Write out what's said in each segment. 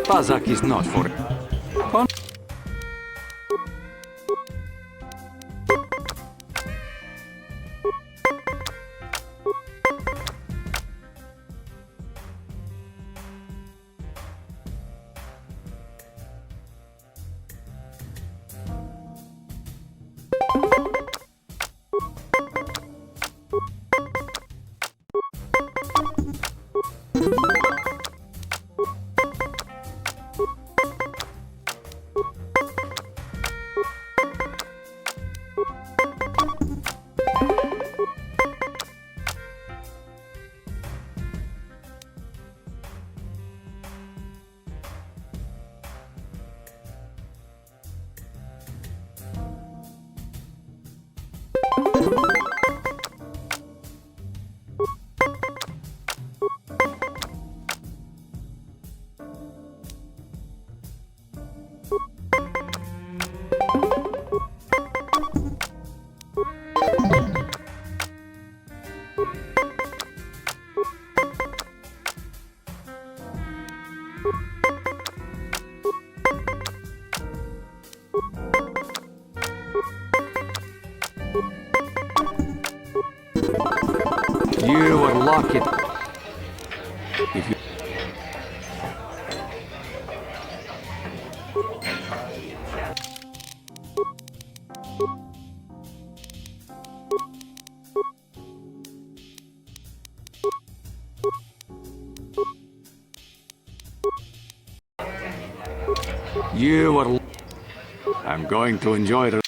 Pazak is not for... You would lock it if you... You would... I'm going to enjoy it.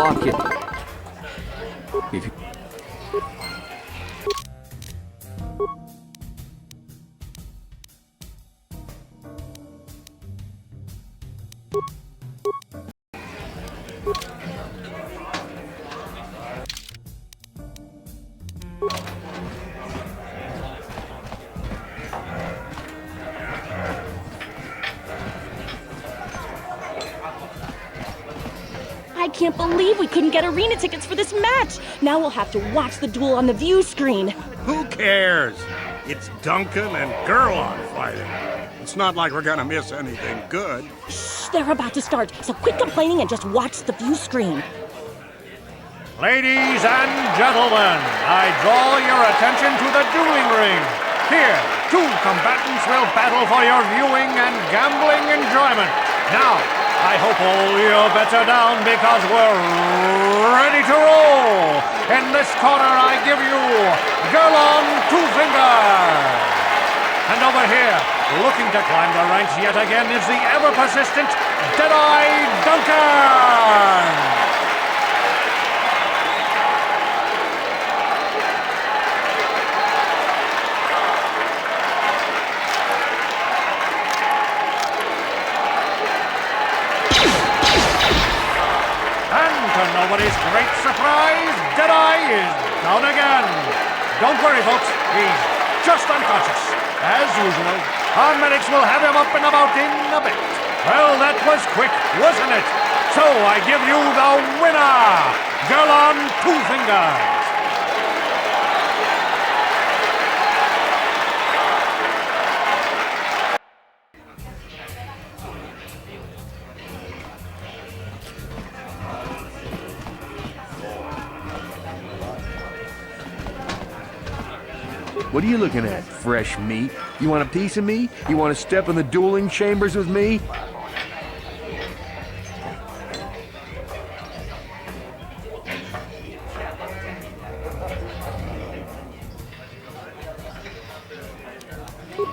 lock it. If you... I can't believe we couldn't get arena tickets for this match. Now we'll have to watch the duel on the view screen. Who cares? It's Duncan and Gurlon fighting. It's not like we're gonna miss anything good. Shh, they're about to start, so quit complaining and just watch the view screen. Ladies and gentlemen, I draw your attention to the dueling ring. Here, two combatants will battle for your viewing and gambling enjoyment. Now, I hope all your bets are down because we're ready to roll. In this corner, I give you Gurlon Two Fingers. And over here, looking to climb the ranks yet again, is the ever-persistent Deadeye Duncan. To nobody's great surprise, Deadeye is down again. Don't worry, folks. He's just unconscious. As usual, our medics will have him up and about in a bit. Well, that was quick, wasn't it? So I give you the winner, Gurlon Two Fingers. What are you looking at, fresh meat? You want a piece of me? You want to step in the dueling chambers with me?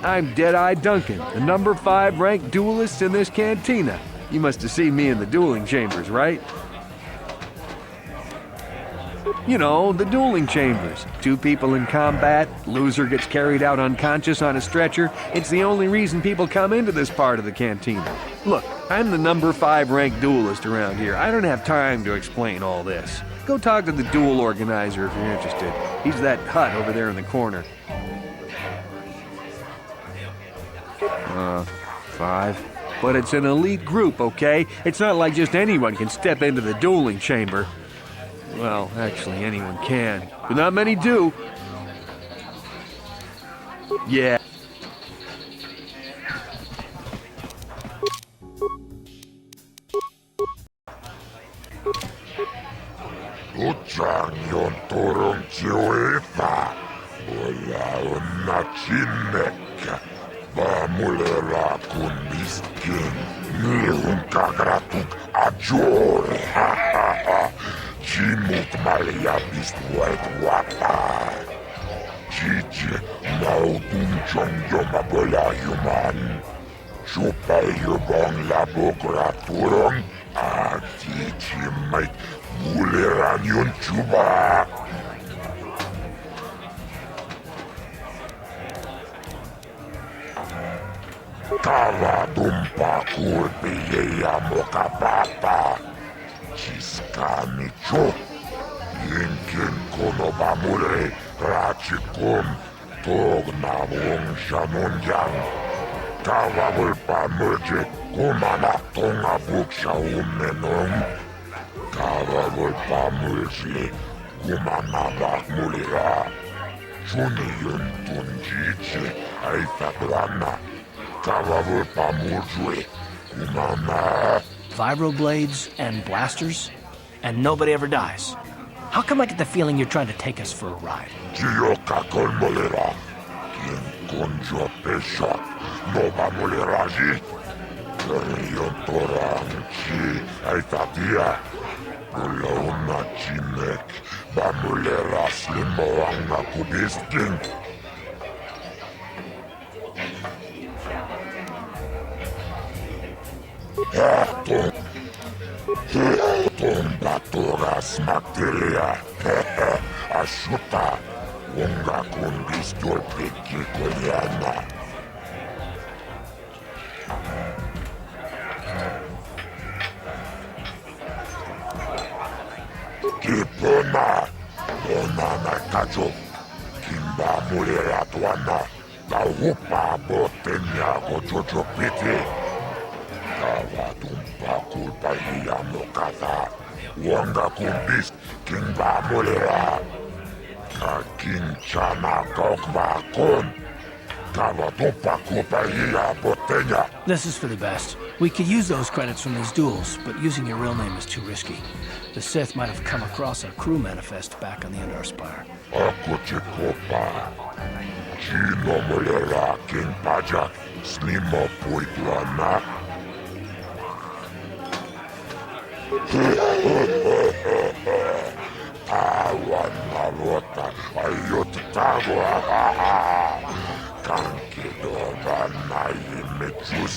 I'm Deadeye Duncan, the number 5 ranked duelist in this cantina. You must have seen me in the dueling chambers, right? You know, the dueling chambers. 2 people in combat, loser gets carried out unconscious on a stretcher. It's the only reason people come into this part of the cantina. Look, I'm the number 5 ranked duelist around here. I don't have time to explain all this. Go talk to the duel organizer if you're interested. He's that hut over there in the corner. 5. But it's an elite group, okay? It's not like just anyone can step into the dueling chamber. Well, actually, anyone can, but not many do. Yeah. Tuchanyon turun chiuita, wala na chinek, bamulera kun miskin, nihun kagratuk ajore, ha ha ha. Chimut malia bistuet wapa. Chichi maudun chongyo mabola human. Chupa yubong labokraturong. Chichi mait buleran yun chuba. Kala dumpa kurpi yeya mokapapa. Ciskami ciò, inkin kono bamure, racikum, togna wong shanunjang. Kawawul pamurje, kumana tonga buksha umenung. Kawawul pamurje, kumana bakmulira. Juni yun tunjichi, ay fabrana. Kawawul pamurje, kumana. Vibroblades and blasters, and nobody ever dies. How come I get the feeling you're trying to take us for a ride? Gioca col molera. Quien conjo pesha. Nova moleraji. Io toranci. Ai tatia. Ula una chimek. Ba molera slimo anga kubiskin. Tombatoras materia. Ashuta. Wonga kundistol peki kolyana. Kipona. Ona nakajo. Kimba mulera tuana. Taupa botenya gojojo piti. Tawa tumpa kulpa hiyamo kata. Wonga kumbis. Kimba mulera. Kakinchana kokba kon. Tawa tumpa kulpa hiya botenya. This is for the best. We could use those credits from these duels, but using your real name is too risky. The Sith might have come across our crew manifest back on the Endar Spire. Ako chikopa. Chino mulera king pajak. Slimo puitlana. Awan narota. Ayot tago. Kankido banayi mechus.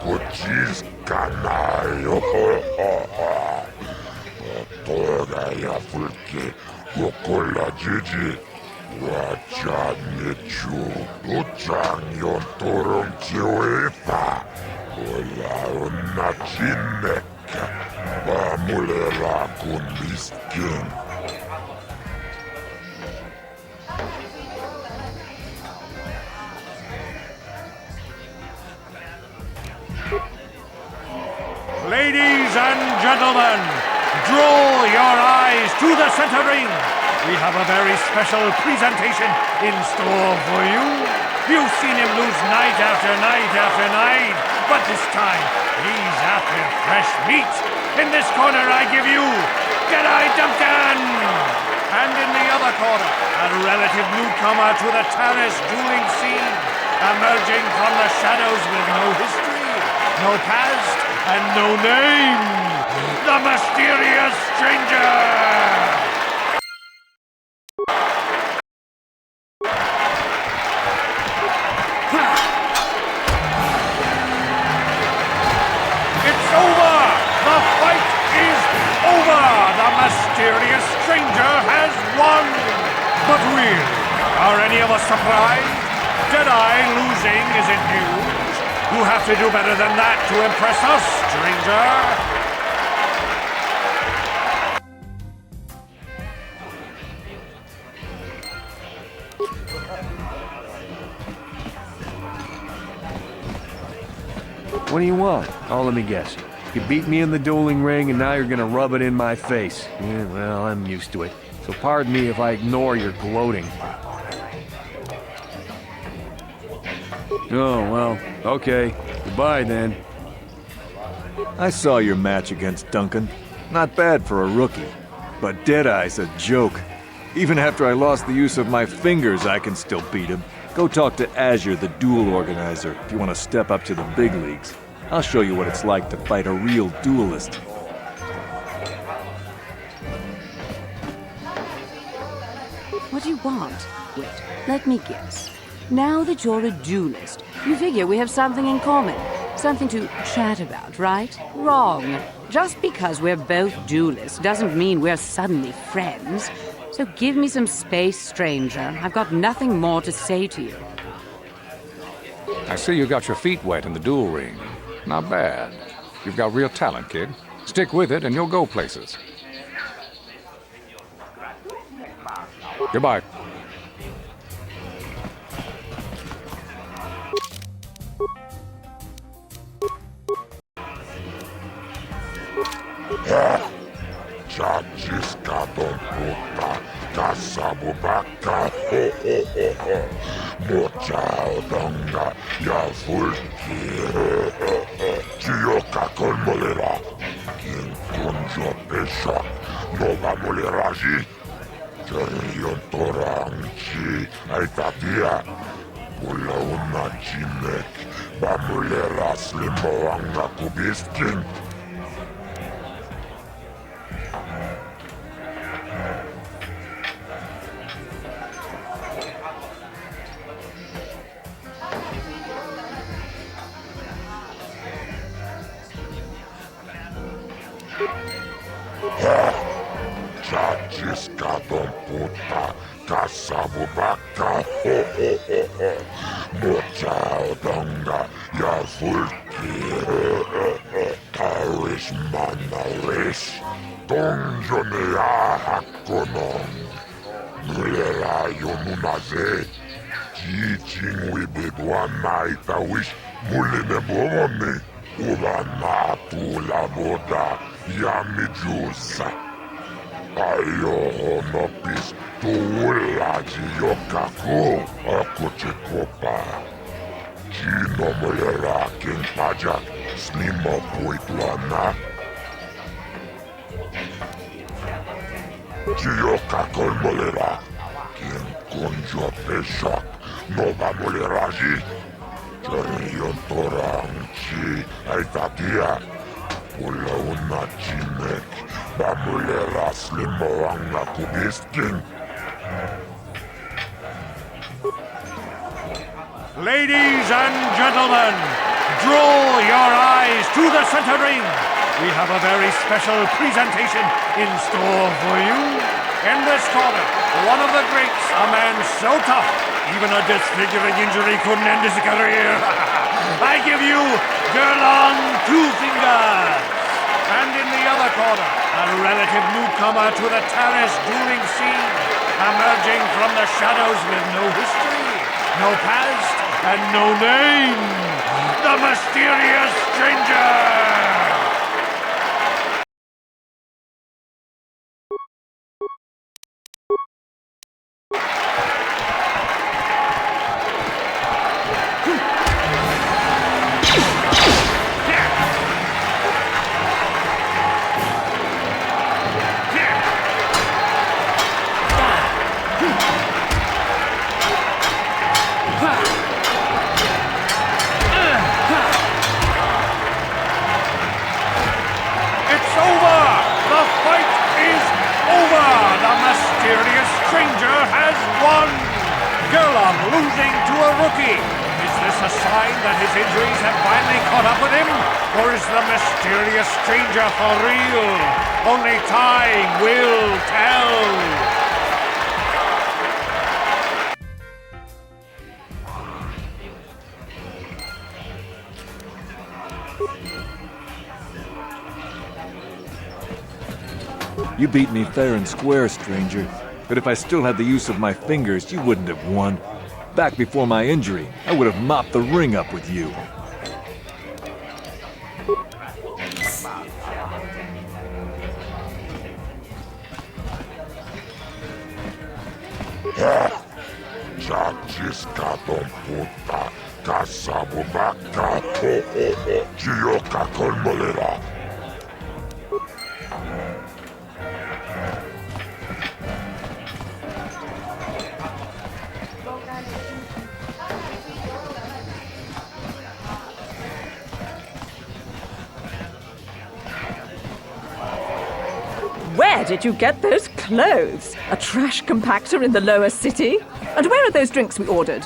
Kuchis kanayo. Toga ya fulke. Wokola jiji. Wajan mechu. Uchang yon turung kiwepa. Ola una chineka. Bamulera kumiskin. Ladies and gentlemen, draw your eyes to the center ring. We have a very special presentation in store for you. You've seen him lose night after night after night, but this time he's after fresh meat. In this corner I give you Jedi Duncan! And in the other corner, a relative newcomer to the terrace dueling scene, emerging from the shadows with no history, no past, and no name, the mysterious stranger! It's over! The fight is over! The mysterious stranger has won! But really, are any of us surprised? Jedi losing isn't huge. You have to do better than that to impress us, stranger! What do you want? Oh, let me guess. You beat me in the dueling ring and now you're gonna rub it in my face. Yeah, well, I'm used to it. So pardon me if I ignore your gloating. Oh, well, okay. Goodbye then. I saw your match against Duncan. Not bad for a rookie. But Deadeye's a joke. Even after I lost the use of my fingers, I can still beat him. Go talk to Azure, the duel organizer, if you want to step up to the big leagues. I'll show you what it's like to fight a real duelist. What do you want? Wait, let me guess. Now that you're a duelist, you figure we have something in common. Something to chat about, right? Wrong. Just because we're both duelists doesn't mean we're suddenly friends. So give me some space, stranger. I've got nothing more to say to you. I see you got your feet wet in the duel ring. Not bad. You've got real talent, kid. Stick with it and you'll go places. Goodbye. Chachiska don puta, kasabubaka, mochao donga, ya fulki, chioka con molera, quien conjo pesha, nova moleraji, cherion toranchi, aitatia, pula una chinek, bamulera slimoanga kubiskin. puta, kasabubaka, mochaudanga, yavulki, taris manaris, donjonea hakonon, mulera yonunaze, teaching wibidwana itawish, muline bomoni, urana tula boda, yamijusa. Ayo nopis tuulaji yokaku akuchikopa. Chino mulera king pajak slimo puitwana. Chiyokakol mulera king kunjo peshak nova muleraji. Chariyon torang chi aitakia. Pula una chinek. Bamulera slimo ang nakubisking. Ladies and gentlemen, draw your eyes to the center ring. We have a very special presentation in store for you. In this corner, one of the greats, a man so tough, even a disfiguring injury couldn't end his career. I give you Gerlon Two Fingers. And in the other corner, a relative newcomer to the terrace dueling scene, emerging from the shadows with no history, no past, and no name, the mysterious stranger! Losing to a rookie. Is this a sign that his injuries have finally caught up with him? Or is the mysterious stranger for real? Only time will tell. You beat me fair and square, stranger. But if I still had the use of my fingers, you wouldn't have won. Back before my injury, I would have mopped the ring up with you. Chachiskadon puta, kasabubaka, chiyoka kolmolera. Where did you get those clothes? A trash compactor in the lower city? And where are those drinks we ordered?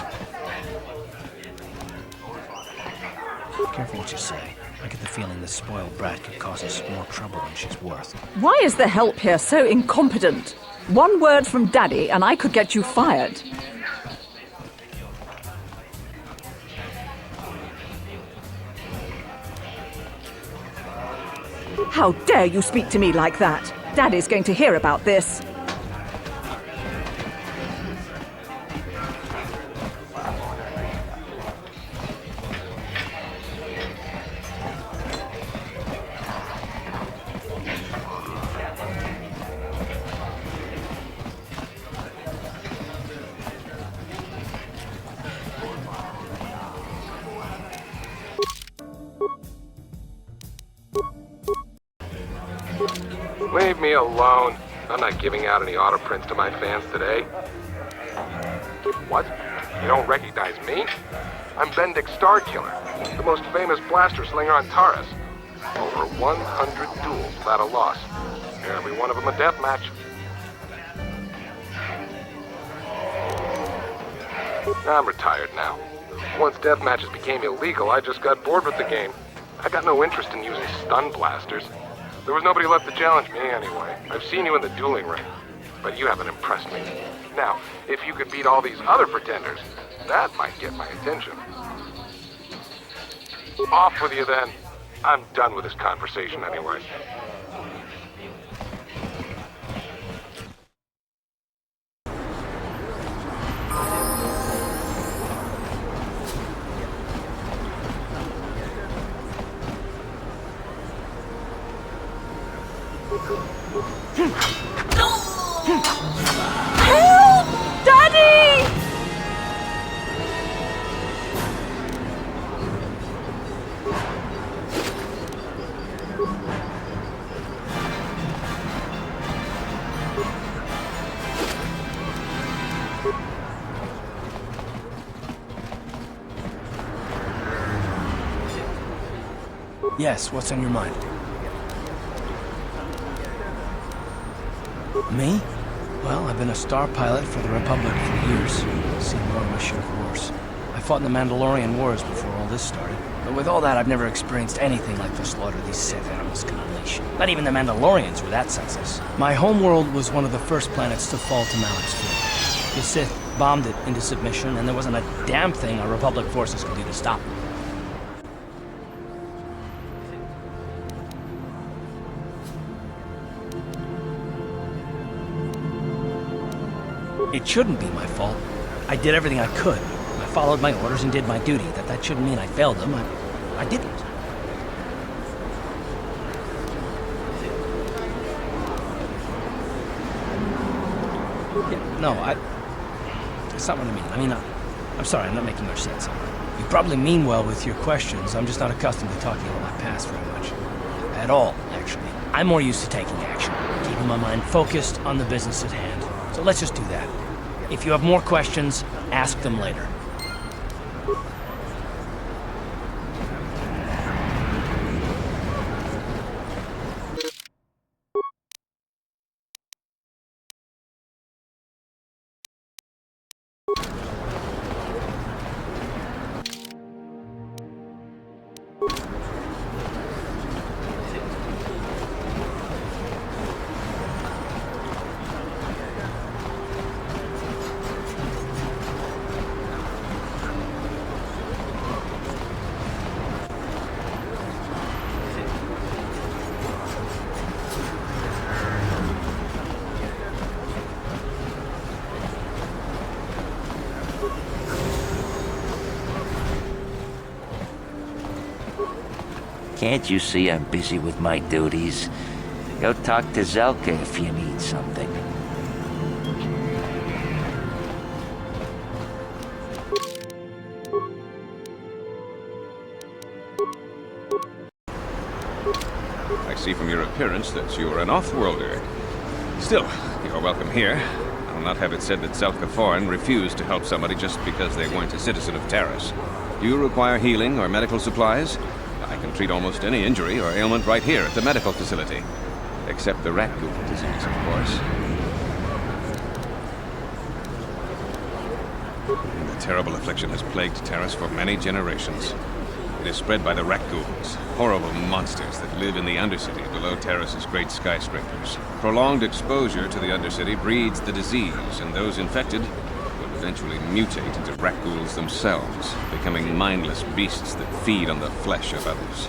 Careful what you say. I get the feeling this spoiled brat could cause us more trouble than she's worth. Why is the help here so incompetent? One word from Daddy and I could get you fired. How dare you speak to me like that? Daddy's going to hear about this. Leave me alone. I'm not giving out any auto prints to my fans today. What? You don't recognize me? I'm Bendick Starkiller, the most famous blaster slinger on Taurus. Over 100 duels without a loss. Every one of them a death match. I'm retired now. Once death matches became illegal, I just got bored with the game. I got no interest in using stun blasters. There was nobody left to challenge me anyway. I've seen you in the dueling ring. but you haven't impressed me. Now, if you could beat all these other pretenders, that might get my attention. Off with you then. I'm done with this conversation anyway. Help! Daddy! Yes, what's on your mind? Me? Well, I've been a star pilot for the Republic for years. Seen more of my share of wars. I fought in the Mandalorian Wars before all this started. But with all that, I've never experienced anything like the slaughter these Sith animals can unleash. Not even the Mandalorians were that senseless. My homeworld was one of the first planets to fall to Malak's field. The Sith bombed it into submission, and there wasn't a damn thing our Republic forces could do to stop them. It shouldn't be my fault. I did everything I could. I followed my orders and did my duty. That shouldn't mean I failed them. I didn't. Yeah, no, that's not what I mean. I'm sorry, I'm not making much sense. You probably mean well with your questions. I'm just not accustomed to talking about my past very much. At all, actually. I'm more used to taking action, keeping my mind focused on the business at hand. So let's just do that. If you have more questions, ask them later. Can't you see I'm busy with my duties? Go talk to Zelka if you need something. I see from your appearance that you're an off-worlder. Still, you're welcome here. I'll not have it said that Zelka Foreign refused to help somebody just because they weren't a citizen of Taris. Do you require healing or medical supplies? I can treat almost any injury or ailment right here at the medical facility. Except the rakghoul disease, of course. The terrible affliction has plagued Taris for many generations. It is spread by the rakghouls, horrible monsters that live in the Undercity below Taris's great skyscrapers. Prolonged exposure to the Undercity breeds the disease, and those infected will eventually mutate into rakghouls themselves, becoming mindless beasts that feed on the flesh of others.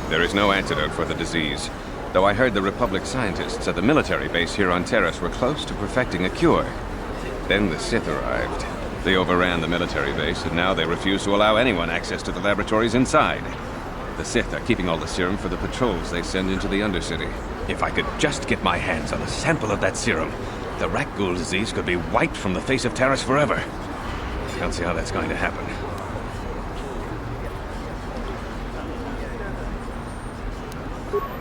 There is no antidote for the disease, though I heard the Republic scientists at the military base here on Taris were close to perfecting a cure. Then the Sith arrived. They overran the military base, and now they refuse to allow anyone access to the laboratories inside. The Sith are keeping all the serum for the patrols they send into the Undercity. If I could just get my hands on a sample of that serum, the rakghoul disease could be wiped from the face of Taris forever. I don't see how that's going to happen.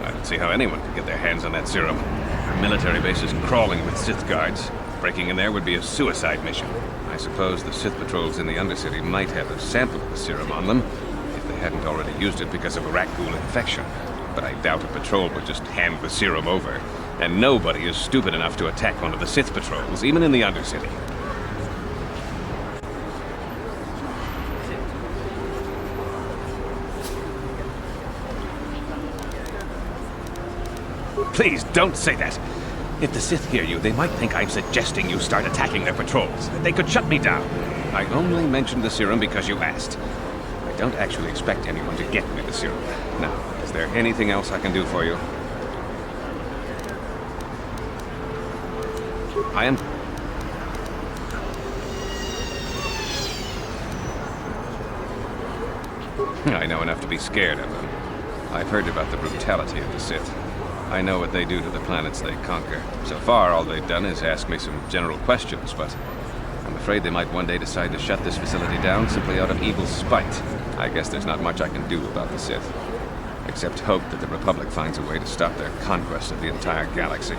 I don't see how anyone could get their hands on that serum. The military base is crawling with Sith guards. Breaking in there would be a suicide mission. I suppose the Sith patrols in the Undercity might have a sample of the serum on them, if they hadn't already used it because of a rakghoul infection. But I doubt a patrol would just hand the serum over. And nobody is stupid enough to attack one of the Sith patrols, even in the Undercity. Please, don't say that. If the Sith hear you, they might think I'm suggesting you start attacking their patrols. They could shut me down. I only mentioned the serum because you asked. I don't actually expect anyone to get me the serum. Now, is there anything else I can do for you? I know enough to be scared of them. I've heard about the brutality of the Sith. I know what they do to the planets they conquer. So far, all they've done is ask me some general questions, but I'm afraid they might one day decide to shut this facility down simply out of evil spite. I guess there's not much I can do about the Sith, except hope that the Republic finds a way to stop their conquest of the entire galaxy.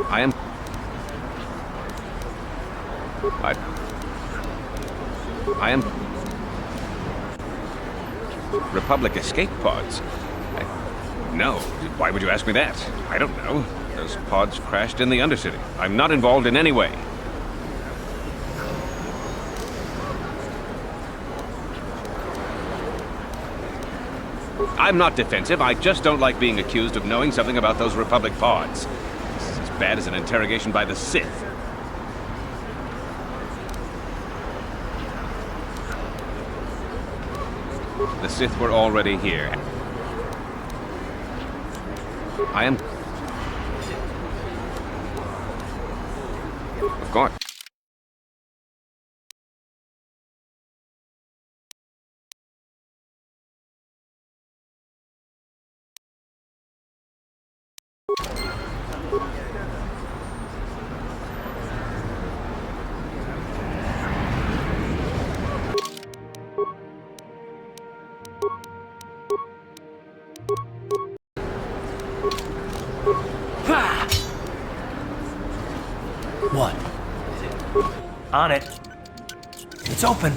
I am Republic escape pods? No. Why would you ask me that? I don't know. Those pods crashed in the Undercity. I'm not involved in any way. I'm not defensive. I just don't like being accused of knowing something about those Republic pods. This is as bad as an interrogation by the Sith. The Sith were already here. I am... Of course. What? On it. It's open.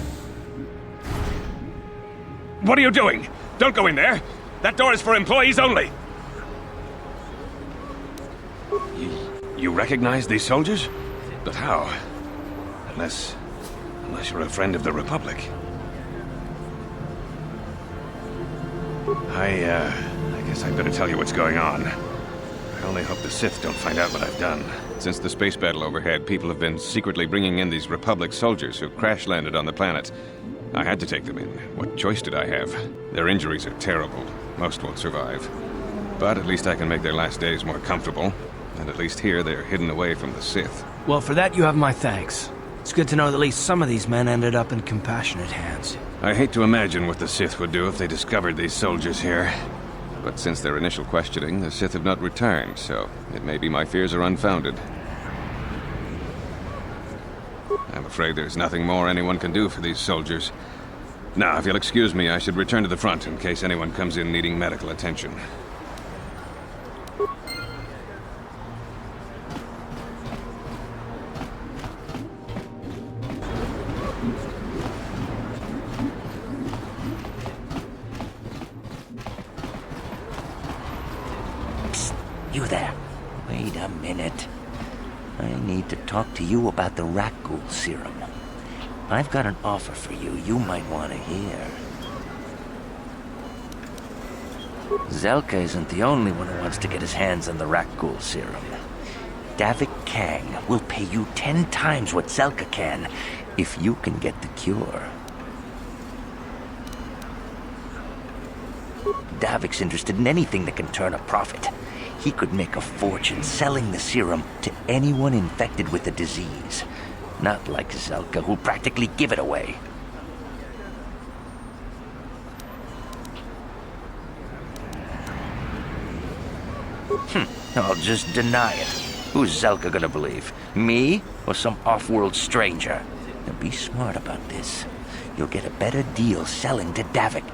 What are you doing? Don't go in there. That door is for employees only. You recognize these soldiers? But how? Unless you're a friend of the Republic. I guess I'd better tell you what's going on. I only hope the Sith don't find out what I've done. Since the space battle overhead, people have been secretly bringing in these Republic soldiers who crash-landed on the planet. I had to take them in. What choice did I have? Their injuries are terrible. Most won't survive. But at least I can make their last days more comfortable. And at least here, they're hidden away from the Sith. Well, for that you have my thanks. It's good to know that at least some of these men ended up in compassionate hands. I hate to imagine what the Sith would do if they discovered these soldiers here. But since their initial questioning, the Sith have not returned, so it may be my fears are unfounded. I'm afraid there's nothing more anyone can do for these soldiers. Now, if you'll excuse me, I should return to the front in case anyone comes in needing medical attention. You there. Wait a minute. I need to talk to you about the rakghoul serum. I've got an offer for you might want to hear. Zelka isn't the only one who wants to get his hands on the rakghoul serum. Davik Kang will pay you 10 times what Zelka can if you can get the cure. Davik's interested in anything that can turn a profit. He could make a fortune selling the serum to anyone infected with the disease. Not like Zelka, who'll practically give it away. I'll just deny it. Who's Zelka gonna believe? Me or some off-world stranger? Now be smart about this. You'll get a better deal selling to Davik.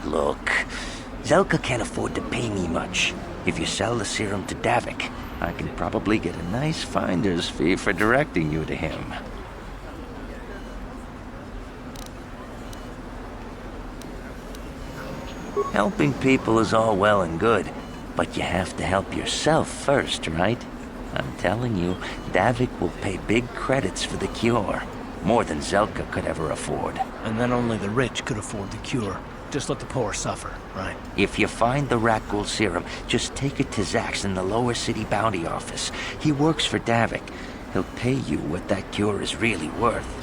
Look, Zelka can't afford to pay me much. If you sell the serum to Davik, I can probably get a nice finder's fee for directing you to him. Helping people is all well and good, but you have to help yourself first, right? I'm telling you, Davik will pay big credits for the cure. More than Zelka could ever afford. And then only the rich could afford the cure. Just let the poor suffer, right? If you find the rakghoul serum, just take it to Zax in the lower city bounty office. He works for Davik. He'll pay you what that cure is really worth.